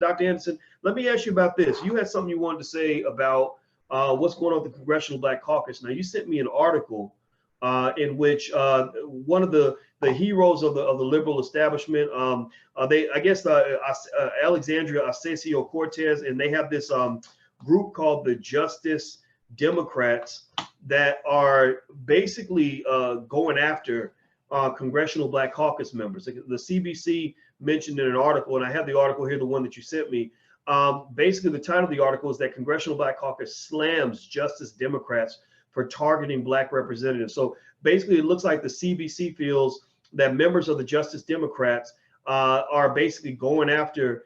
Dr. Anderson, let me ask you about this. You had something you wanted to say about what's going on with the Congressional Black Caucus. Now, you sent me an article in which one of the heroes of the liberal establishment, Alexandria Ocasio-Cortez, and they have this group called the Justice Democrats that are basically going after Congressional Black Caucus members. The CBC mentioned in an article, and I have the article here, the one that you sent me. Basically, the title of the article is that Congressional Black Caucus slams Justice Democrats for targeting Black representatives. So basically, it looks like the CBC feels that members of the Justice Democrats are basically going after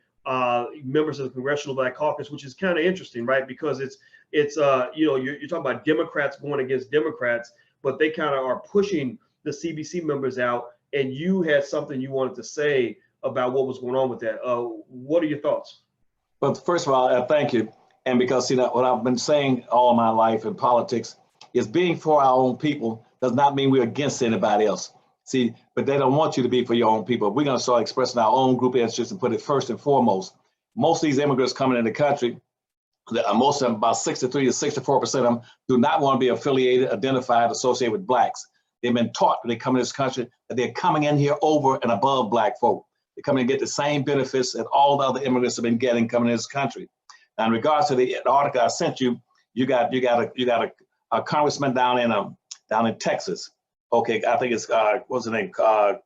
members of the Congressional Black Caucus, which is kind of interesting, right? Because it's you're talking about Democrats going against Democrats, but they kind of are pushing the CBC members out. And you had something you wanted to say about what was going on with that. What are your thoughts? Well, first of all, thank you. And because, what I've been saying all my life in politics is being for our own people does not mean we're against anybody else. See, but they don't want you to be for your own people. We're going to start expressing our own group interests and put it first and foremost. Most of these immigrants coming in the country, most of them, about 63 to 64% of them, do not want to be affiliated, identified, associated with Blacks. They've been taught when they come in this country that they're coming in here over and above Black folk. They come in and get the same benefits that all the other immigrants have been getting coming in this country. Now, in regards to the article I sent you, you got a congressman down in Texas. Okay, I think it's what's his name? I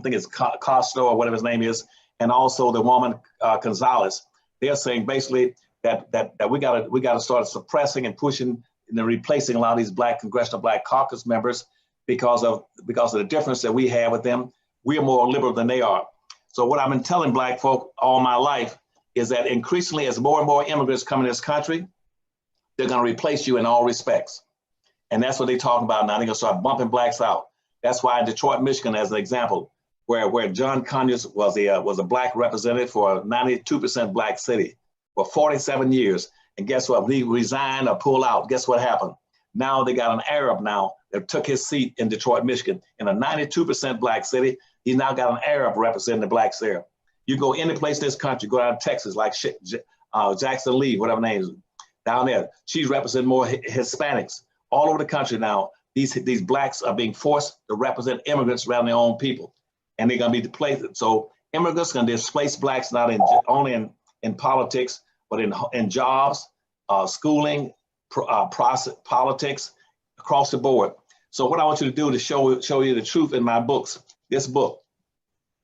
think it's Costo or whatever his name is, and also the woman Gonzalez. They're saying basically that we gotta start suppressing and pushing and replacing a lot of these Congressional Black Caucus members because of the difference that we have with them. We are more liberal than they are. So what I've been telling Black folk all my life is that increasingly, as more and more immigrants come in this country, they're going to replace you in all respects. And that's what they're talking about now. They're going to start bumping Blacks out. That's why in Detroit, Michigan, as an example, where John Conyers was a Black representative for a 92% Black city for 47 years. And guess what? He resigned or pulled out. Guess what happened? Now they got an Arab now that took his seat in Detroit, Michigan. In a 92% Black city, he's now got an Arab representing the Blacks there. You go any place in this country, go down to Texas, like Jackson Lee, whatever name is, down there. She's representing more Hispanics. All over the country now, these Blacks are being forced to represent immigrants around their own people. And they're going to be displaced. So immigrants are going to displace Blacks not only in politics, but in jobs, schooling, politics, across the board. So what I want you to do to show you the truth in my books, this book,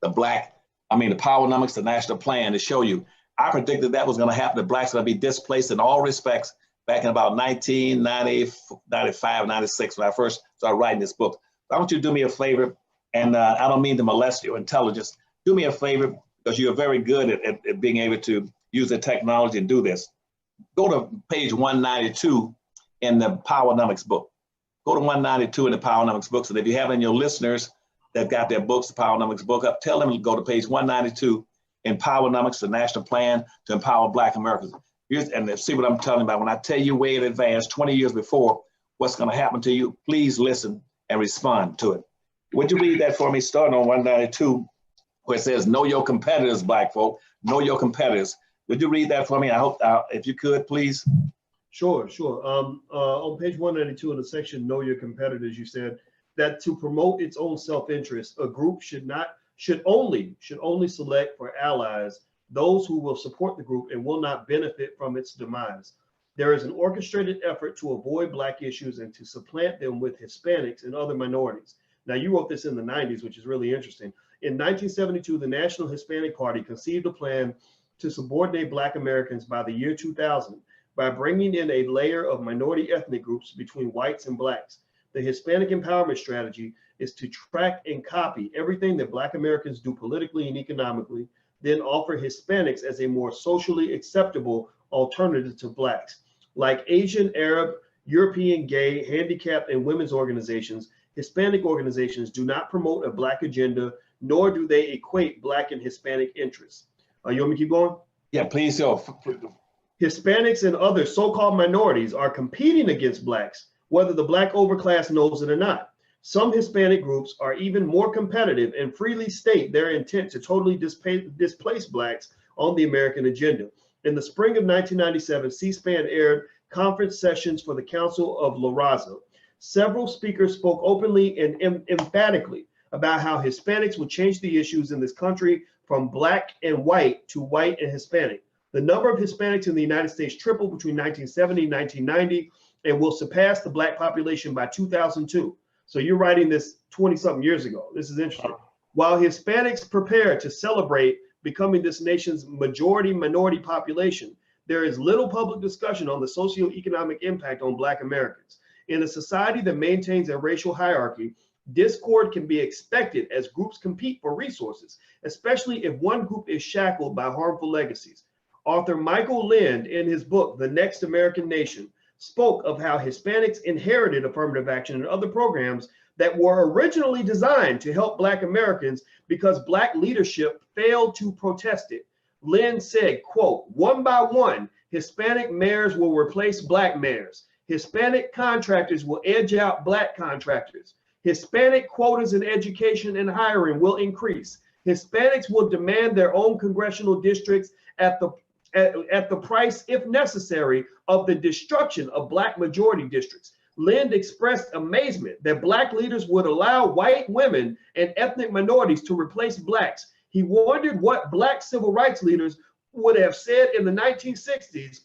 the Powernomics, the National Plan, to show you. I predicted that was going to happen. The Blacks are going to be displaced in all respects back in about 1995, 96, when I first started writing this book. So I want you to do me a favor, and I don't mean to molest your intelligence. Do me a favor, because you're very good at being able to use the technology and do this. Go to page 192 in the Powernomics book. Go to 192 in the Powernomics books, and if you have any of your listeners that got their books, the Powernomics book up, tell them to go to page 192 in Powernomics, the National Plan to Empower Black Americans. And see what I'm telling about. When I tell you way in advance, 20 years before, what's going to happen to you, please listen and respond to it. Would you read that for me, starting on 192, where it says, know your competitors, Black folk, know your competitors. Would you read that for me? I hope, if you could, please. Sure. On page 192 in the section, know your competitors, you said that to promote its own self-interest, a group should only select for allies those who will support the group and will not benefit from its demise. There is an orchestrated effort to avoid Black issues and to supplant them with Hispanics and other minorities. Now, you wrote this in the 90s, which is really interesting. In 1972, the National Hispanic Party conceived a plan to subordinate Black Americans by the year 2000 by bringing in a layer of minority ethnic groups between whites and Blacks. The Hispanic empowerment strategy is to track and copy everything that Black Americans do politically and economically, then offer Hispanics as a more socially acceptable alternative to Blacks. Like Asian, Arab, European, gay, handicapped, and women's organizations, Hispanic organizations do not promote a Black agenda, nor do they equate Black and Hispanic interests. You want me to keep going? Yeah, please. Hispanics and other so-called minorities are competing against Blacks, whether the Black overclass knows it or not. Some Hispanic groups are even more competitive and freely state their intent to totally displace Blacks on the American agenda. In the spring of 1997, C-SPAN aired conference sessions for the Council of La Raza. Several speakers spoke openly and emphatically about how Hispanics would change the issues in this country from black and white to white and Hispanic. The number of Hispanics in the United States tripled between 1970 and 1990 and will surpass the black population by 2002. So you're writing this 20-something years ago. This is interesting. While Hispanics prepare to celebrate becoming this nation's majority minority population, there is little public discussion on the socioeconomic impact on Black Americans. In a society that maintains a racial hierarchy, discord can be expected as groups compete for resources, especially if one group is shackled by harmful legacies. Author Michael Lind, in his book, The Next American Nation, spoke of how Hispanics inherited affirmative action and other programs that were originally designed to help Black Americans because Black leadership failed to protest it. Lind said, quote, "One by one, Hispanic mayors will replace Black mayors. Hispanic contractors will edge out Black contractors. Hispanic quotas in education and hiring will increase. Hispanics will demand their own congressional districts at the price, if necessary, of the destruction of Black majority districts." Lind expressed amazement that Black leaders would allow white women and ethnic minorities to replace Blacks. He wondered what Black civil rights leaders would have said in the 1960s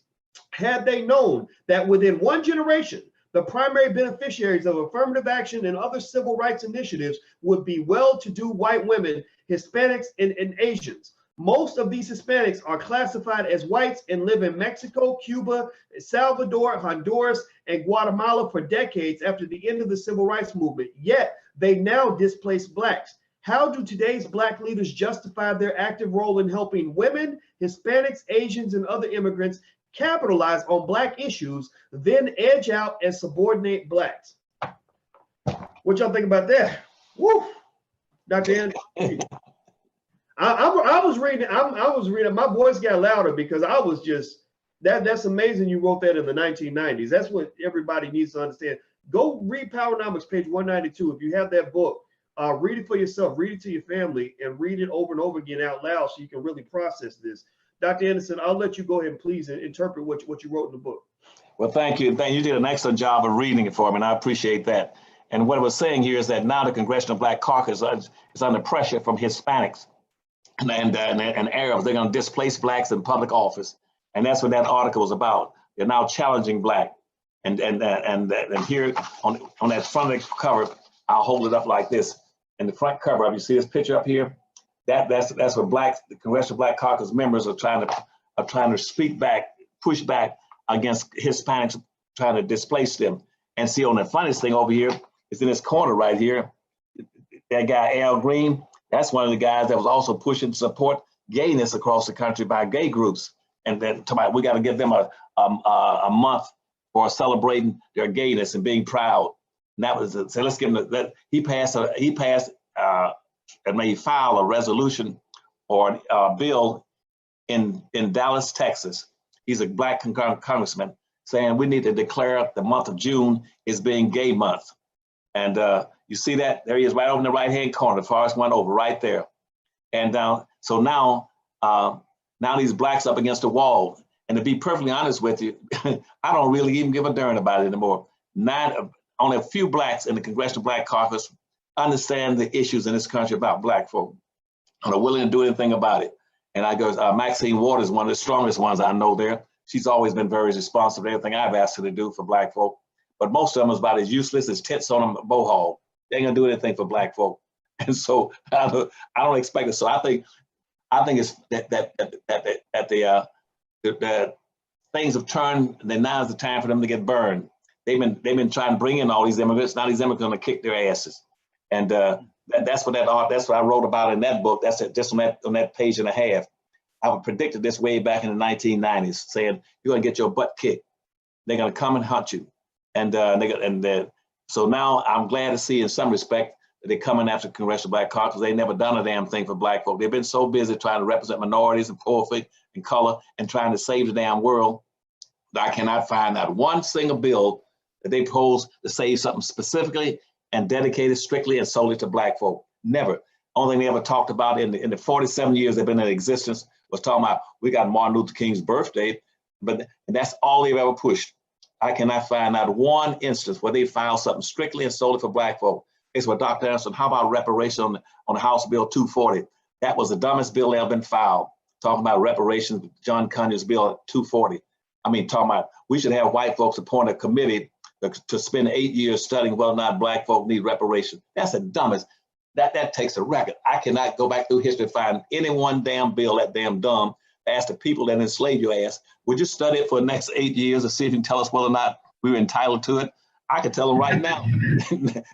had they known that within one generation, the primary beneficiaries of affirmative action and other civil rights initiatives would be well-to-do white women, Hispanics, and Asians. Most of these Hispanics are classified as whites and live in Mexico, Cuba, Salvador, Honduras, and Guatemala for decades after the end of the civil rights movement. Yet they now displace Blacks. How do today's Black leaders justify their active role in helping women, Hispanics, Asians, and other immigrants capitalize on Black issues, then edge out and subordinate Blacks? What y'all think about that? Woo! Dr. Andy. I was reading, my voice got louder because I was just, that's amazing you wrote that in the 1990s. That's what everybody needs to understand. Go read Powernomics, page 192. If you have that book, read it for yourself, read it to your family, and read it over and over again out loud so you can really process this. Dr. Anderson, I'll let you go ahead and please interpret what you wrote in the book. Well, thank you. You did an excellent job of reading it for me, and I appreciate that. And what I was saying here is that now the Congressional Black Caucus is under pressure from Hispanics and Arabs. They're going to displace Blacks in public office. And that's what that article was about. They're now challenging Black. And here on that front of the cover, I'll hold it up like this. In the front cover, you see this picture up here? That's what the Congressional Black Caucus members are trying to speak back, push back against Hispanics, trying to displace them. And see, on the funniest thing over here is in this corner right here, that guy Al Green. That's one of the guys that was also pushing to support gayness across the country by gay groups. And then we got to give them a month for celebrating their gayness and being proud. And that was it. So let's give him that. He passed and may file a resolution or a bill in Dallas, Texas. He's a Black congressman saying we need to declare the month of June as being gay month. And you see that? There he is right over in the right-hand corner, the farthest one over right there. And so now these Blacks up against the wall. And to be perfectly honest with you, I don't really even give a darn about it anymore. Only a few Blacks in the Congressional Black Caucus understand the issues in this country about Black folk and are willing to do anything about it. And I go, Maxine Waters, one of the strongest ones I know there. She's always been very responsive to everything I've asked her to do for Black folk. But most of them is about as useless as tits on a bow They ain't gonna do anything for Black folk. And so I don't expect it. So I think it's that things have turned, and now is the time for them to get burned. They've been trying to bring in all these immigrants. Now these immigrants are gonna kick their asses. And that's what I wrote about in that book. That's it, just on that page and a half. I predicted this way back in the 1990s, saying you're gonna get your butt kicked. They're gonna come and hunt you. So now I'm glad to see, in some respect, that they're coming after Congressional Black Caucus. They never done a damn thing for Black folk. They've been so busy trying to represent minorities and poor folk and color and trying to save the damn world that I cannot find out one single bill that they propose to save something specifically and dedicated strictly and solely to Black folk. Never. Only thing they ever talked about in the 47 years they've been in existence was talking about we got Martin Luther King's birthday, but that's all they've ever pushed. I cannot find out one instance where they filed something strictly and solely for Black folk. It's what Dr. Anderson, how about reparation on the House Bill 240? That was the dumbest bill that ever been filed. Talking about reparations, John Conyers bill 240. I mean, talking about we should have white folks appoint a committee to spend 8 years studying whether or not Black folk need reparations. That's the dumbest. That takes a record. I cannot go back through history and find any one damn bill that damn dumb. Ask the people that enslaved your ass, would you study it for the next 8 years to see if you can tell us whether or not we were entitled to it? I can tell them right now,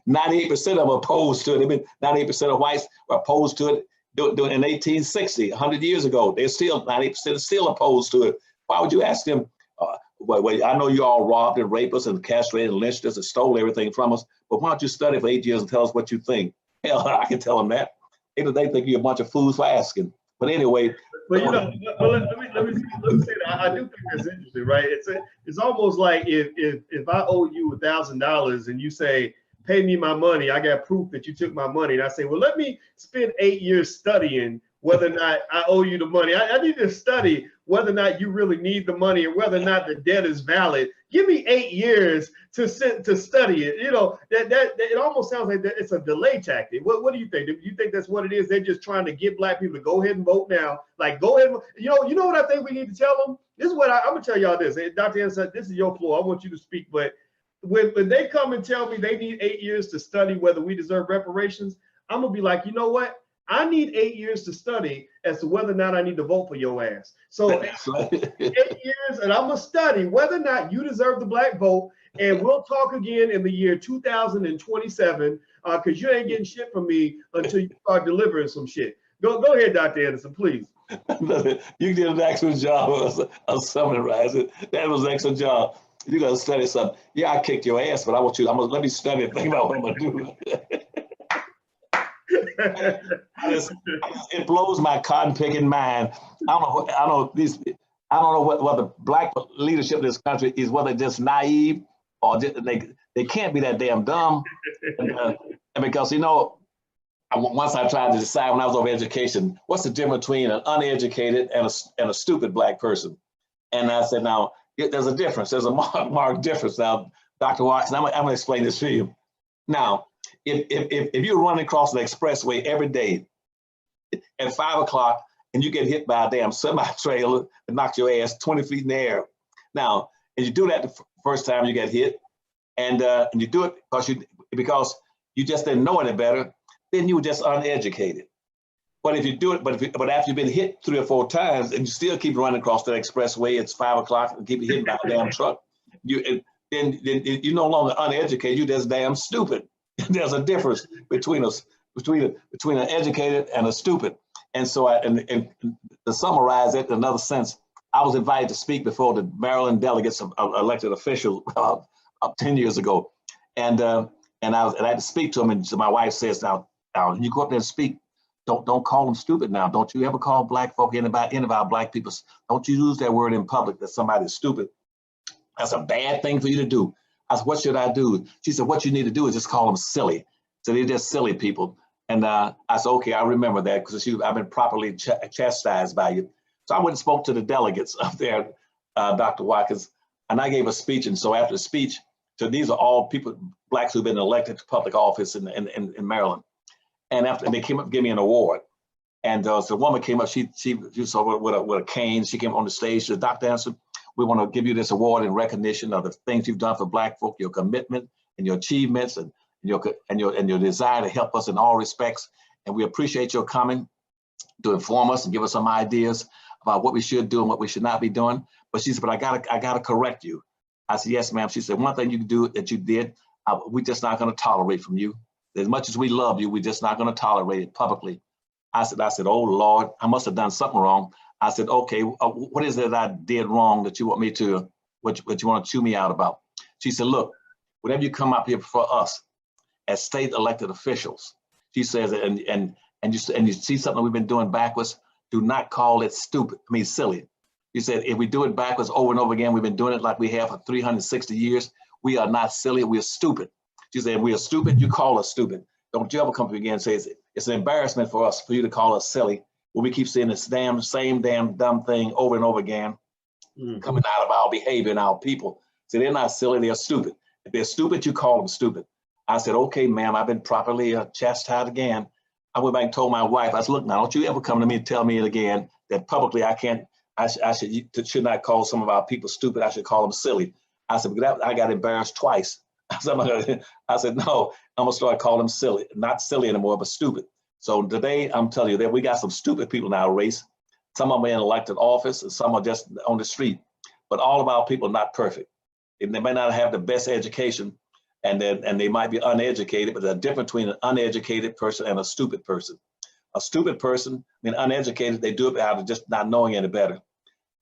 98% of them are opposed to it. I mean, 98% of whites were opposed to it in 1860, 100 years ago. They're still, 98% are still opposed to it. Why would you ask them? Well, I know you all robbed and raped us and castrated and lynched us and stole everything from us, but why don't you study for 8 years and tell us what you think? Hell, I can tell them that. They think you're a bunch of fools for asking. But anyway. But let me say that I do think that's interesting, right? It's almost like if I owe you $1,000 and you say, pay me my money, I got proof that you took my money, and I say, well, let me spend 8 years studying whether or not I owe you the money. I need to study whether or not you really need the money and whether or not the debt is valid. Give me 8 years to study it. You know, that it almost sounds like that it's a delay tactic. What do you think? Do you think that's what it is? They're just trying to get Black people to go ahead and vote now. Like, go ahead. You know what I think we need to tell them? This is what I'm gonna tell y'all this. Dr. Anderson, this is your floor. I want you to speak. But when they come and tell me they need 8 years to study whether we deserve reparations, I'm gonna be like, you know what? I need 8 years to study as to whether or not I need to vote for your ass. So 8 years, and I'm gonna study whether or not you deserve the Black vote. And we'll talk again in the year 2027, because you ain't getting shit from me until you start delivering some shit. Go ahead, Dr. Anderson, please. You did an excellent job of summarizing. That was an excellent job. You gotta study something. Yeah, I kicked your ass, but let me study and think about what I'm gonna do. It blows my cotton picking mind. I don't know what the Black leadership of this country is, whether they're just naive or they can't be that damn dumb. And because, once I tried to decide when I was over education, what's the difference between an uneducated and a stupid Black person? And I said, now, there's a difference. There's a marked difference. Now, Dr. Watson, I'm gonna explain this to you. Now, if you're running across the expressway every day at 5 o'clock and you get hit by a damn semi-trailer that knocks your ass 20 feet in the air. Now, and you do that the first time you get hit, and you do it because you just didn't know any better, then you were just uneducated. But if you do it, but after you've been hit 3 or 4 times and you still keep running across that expressway, it's 5 o'clock and keep hitting by a damn truck, then you're no longer uneducated, you're just damn stupid. There's a difference between an educated and a stupid. And so, and to summarize it in another sense, I was invited to speak before the Maryland delegates of elected officials 10 years ago, and I had to speak to them. And so my wife says, now you go up there and speak. Don't call them stupid now. Don't you ever call Black folk, any of our Black people, don't you use that word in public that somebody's stupid. That's a bad thing for you to do. I said, what should I do? She said, what you need to do is just call them silly. So they're just silly people. And I said, okay, I remember that because I've been properly chastised by you. So I went and spoke to the delegates up there, Dr. Watkins, and I gave a speech. And so after the speech, so these are all people, Blacks who've been elected to public office in Maryland. And they came up and gave me an award. And so the woman came up, she saw with a cane, she came on the stage, she said, Dr. Anderson, we want to give you this award in recognition of the things you've done for Black folk, your commitment and your achievements and your desire to help us in all respects. And we appreciate your coming to inform us and give us some ideas about what we should do and what we should not be doing. But she said, but I gotta correct you. I said, yes, ma'am. She said, one thing you can do that you did, we're just not gonna tolerate from you. As much as we love you, we're just not gonna tolerate it publicly. I said, oh Lord, I must have done something wrong. I said, okay, what is it that I did wrong that you want me to, what you want to chew me out about? She said, look, whenever you come up here for us as state elected officials, she says, and you see something we've been doing backwards, do not call it stupid, silly. She said, if we do it backwards over and over again, we've been doing it like we have for 360 years, we are not silly, we are stupid. She said, if we are stupid, you call us stupid. Don't you ever come to me again and say, it's an embarrassment for you to call us silly. where we keep seeing this same damn dumb thing over and over again, coming out of our behavior and our people. See, they're not silly, they're stupid. If they're stupid, you call them stupid. I said, okay, ma'am, I've been properly chastised again. I went back and told my wife, I said, look, now, don't you ever come to me and tell me it again that publicly I should not call some of our people stupid. I should call them silly. I said, because I got embarrassed twice. I said, no, I'm gonna start calling them silly, not silly anymore, but stupid. So today, I'm telling you that we got some stupid people in our race. Some of them are in elected office and some are just on the street, but all of our people are not perfect. And they may not have the best education and they might be uneducated, but there's a difference between an uneducated person and a stupid person. A stupid person, I mean, uneducated, they do it out of just not knowing any better.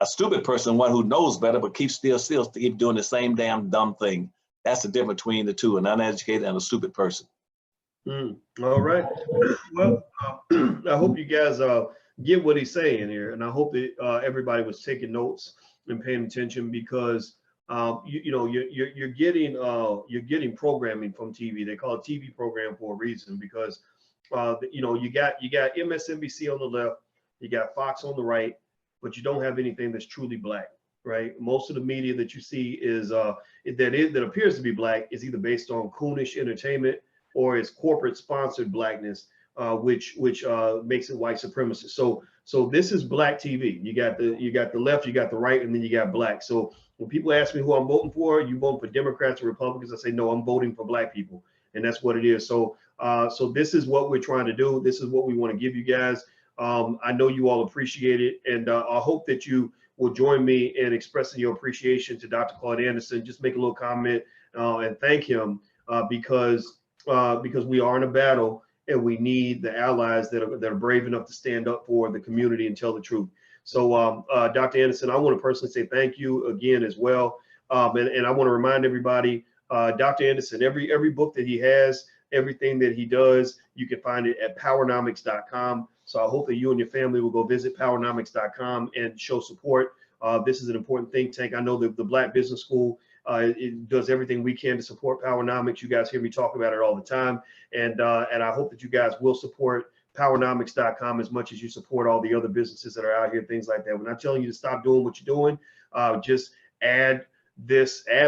A stupid person, one who knows better, but keeps still keep doing the same damn dumb thing. That's the difference between the two, an uneducated and a stupid person. All right. Well, I hope you guys get what he's saying here, and I hope that everybody was taking notes and paying attention, because you're getting programming from TV. They call it TV program for a reason, because you got MSNBC on the left, you got Fox on the right, but you don't have anything that's truly black, right? Most of the media that you see is that appears to be black is either based on coonish entertainment or is corporate sponsored blackness, which makes it white supremacist. So this is black TV. You got the left, you got the right, and then you got black. So when people ask me who I'm voting for, you voting for Democrats or Republicans, I say no, I'm voting for black people, and that's what it is. So this is what we're trying to do. This is what we want to give you guys. I know you all appreciate it, and I hope that you will join me in expressing your appreciation to Dr. Claude Anderson. Just make a little comment and thank him because we are in a battle, and we need the allies that are brave enough to stand up for the community and tell the truth. So Dr. Anderson, I want to personally say thank you again as well. And I want to remind everybody, Dr. Anderson, every book that he has, everything that he does, you can find it at powernomics.com. So I hope that you and your family will go visit powernomics.com and show support. This is an important think tank. I know that the Black Business School it does everything we can to support Powernomics. You guys hear me talk about it all the time. And I hope that you guys will support powernomics.com as much as you support all the other businesses that are out here, things like that. We're not telling you to stop doing what you're doing. Just add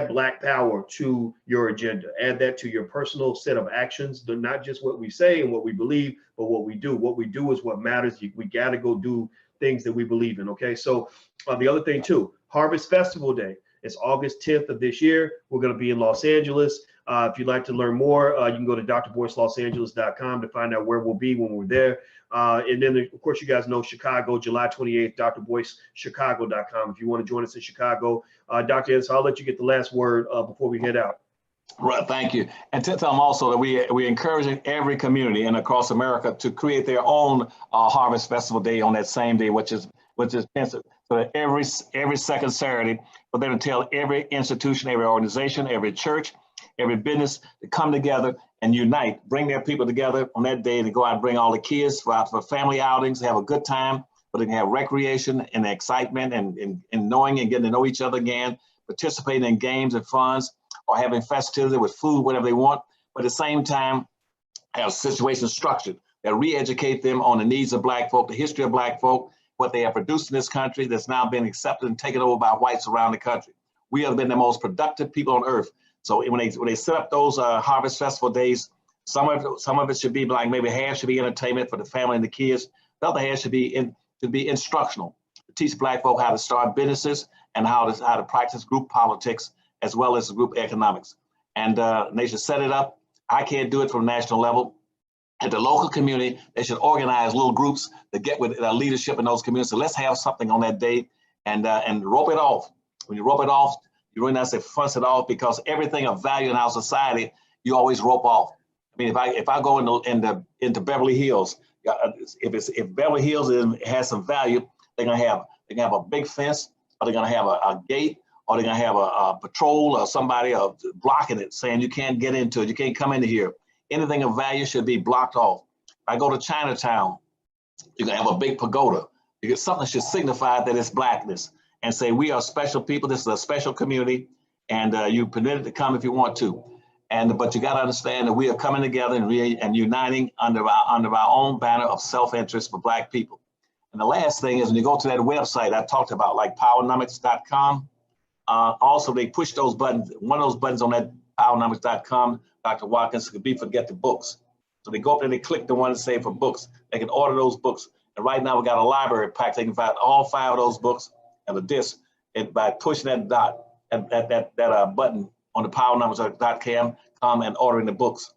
Black power to your agenda. Add that to your personal set of actions, not just what we say and what we believe, but what we do. What we do is what matters. We got to go do things that we believe in. Okay. So the other thing too, Harvest Festival Day. It's August 10th of this year. We're going to be in Los Angeles. If you'd like to learn more, you can go to drboycelosangeles.com to find out where we'll be when we're there. And then, of course, you guys know Chicago, July 28th, drboycechicago.com. If you want to join us in Chicago. Dr. Anderson, I'll let you get the last word before we head out. Right, thank you. And to tell them also that we're encouraging every community and across America to create their own Harvest Festival Day on that same day, which is pensive. So that every second Saturday, for them to tell every institution, every organization, every church, every business to come together and unite, bring their people together on that day to go out and bring all the kids for family outings, have a good time, but they can have recreation and excitement and knowing and getting to know each other again, participating in games and funds, or having festivities with food, whatever they want, but at the same time, have situations structured that re-educate them on the needs of Black folk, the history of Black folk, what they have produced in this country that's now been accepted and taken over by whites around the country. We have been the most productive people on earth. So when they set up those Harvest Festival days, some of it should be like maybe half should be entertainment for the family and the kids. The other half should be instructional, to teach Black folk how to start businesses and how to practice group politics as well as group economics. And they should set it up. I can't do it from national level. At the local community, they should organize little groups to get with leadership in those communities. So let's have something on that day and rope it off. When you rope it off, you really not say fuss it off, because everything of value in our society, you always rope off. I mean, if I go into Beverly Hills, if Beverly Hills has some value, they're gonna have a big fence, or they're gonna have a gate, or they're gonna have a patrol or somebody blocking it, saying you can't get into it, you can't come into here. Anything of value should be blocked off. If I go to Chinatown, you can have a big pagoda. Because something should signify that it's Blackness and say we are special people. This is a special community, and you're permitted to come if you want to. But you got to understand that we are coming together and uniting under our own banner of self-interest for Black people. And the last thing is when you go to that website I talked about, like powernomics.com, also they push those buttons. One of those buttons on that powernomics.com, Dr. Watkins, could be forget the books. So they go up there and they click the one that say for books. They can order those books. And right now we got a library pack. They can find all 5 of those books and the disc, and by pushing that dot, that button on the powernomics.com and ordering the books.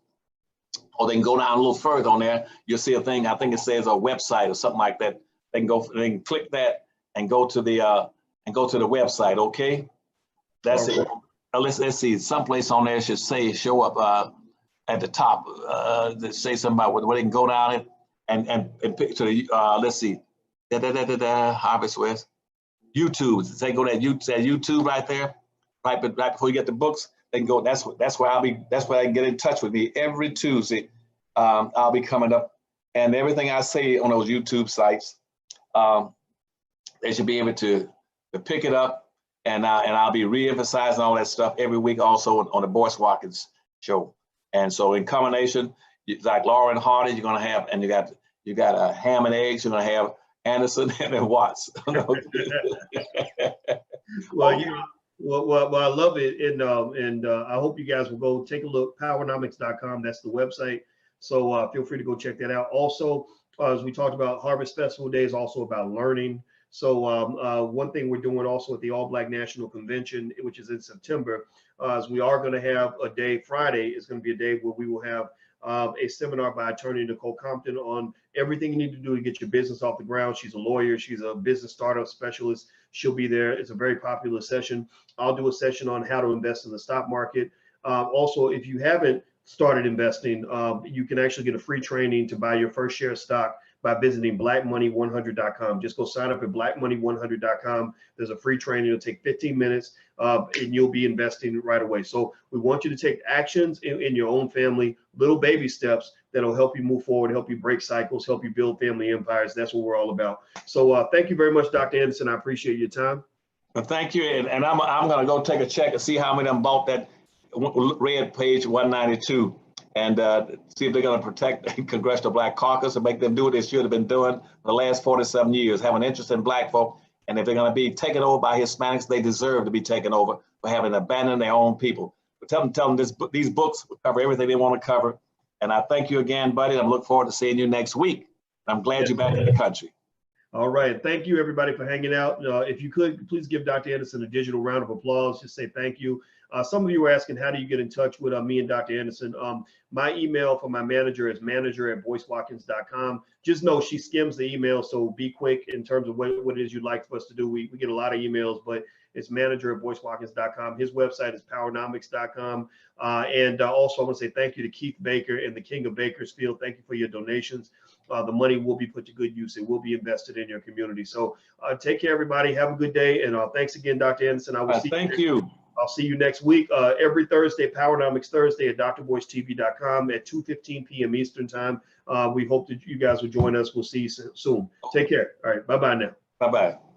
Or they can go down a little further on there. You'll see a thing, I think it says a website or something like that. They can click that and go to the website. Okay, that's it. Now let's see. Someplace on there should say show up at the top. That say something about where they can go down it and pick to the let's see. Harvest West YouTube. Say go to YouTube right there, right before you get the books. They can go. That's where I'll be. That's where they can get in touch with me every Tuesday. I'll be coming up, and everything I say on those YouTube sites, they should be able to pick it up, and I'll be re-emphasizing all that stuff every week. Also on the Boyce Watkins show, and so in combination, like Lauren Hardy, you're gonna have, and you got ham and eggs. You're gonna have Anderson and then Watts. Well, Well, I love it, and I hope you guys will go take a look. Powernomics.com, that's the website. So feel free to go check that out. Also, as we talked about, Harvest Festival Day is also about learning. So one thing we're doing also at the All Black National Convention, which is in September, is we are going to have a day. Friday is going to be a day where we will have a seminar by attorney Nicole Compton on everything you need to do to get your business off the ground. She's a lawyer. She's a business startup specialist. She'll be there. It's a very popular session. I'll do a session on how to invest in the stock market. Also, if you haven't started investing, you can actually get a free training to buy your first share of stock by visiting blackmoney100.com. Just go sign up at blackmoney100.com. There's a free training. It'll take 15 minutes and you'll be investing right away. So we want you to take actions in your own family, little baby steps that'll help you move forward, help you break cycles, help you build family empires. That's what we're all about. So thank you very much, Dr. Anderson. I appreciate your time. Well, thank you. And I'm going to go take a check and see how many of them bought that red page 192. And see if they're going to protect the Congressional Black Caucus and make them do what they should have been doing for the last 47 years, have an interest in Black folk. And if they're going to be taken over by Hispanics, they deserve to be taken over for having abandoned their own people. But tell them these books will cover everything they want to cover. And I thank you again, buddy. I look forward to seeing you next week. I'm glad you're back in the country. All right. Thank you, everybody, for hanging out. If you could, please give Dr. Anderson a digital round of applause. Just say thank you. Some of you were asking, how do you get in touch with me and Dr. Anderson? My email for my manager is manager@boycewatkins.com. Just know she skims the email, so be quick in terms of what it is you'd like for us to do. We get a lot of emails, but it's manager@boycewatkins.com. His website is powernomics.com. And also, I want to say thank you to Keith Baker and the King of Bakersfield. Thank you for your donations. The money will be put to good use. It will be invested in your community. So take care, everybody. Have a good day. And thanks again, Dr. Anderson. I will see thank you. I'll see you next week. Every Thursday, Powernomics Thursday at drboycetv.com at 2:15 p.m. Eastern time. We hope that you guys will join us. We'll see you soon. Take care. All right. Bye-bye now. Bye-bye.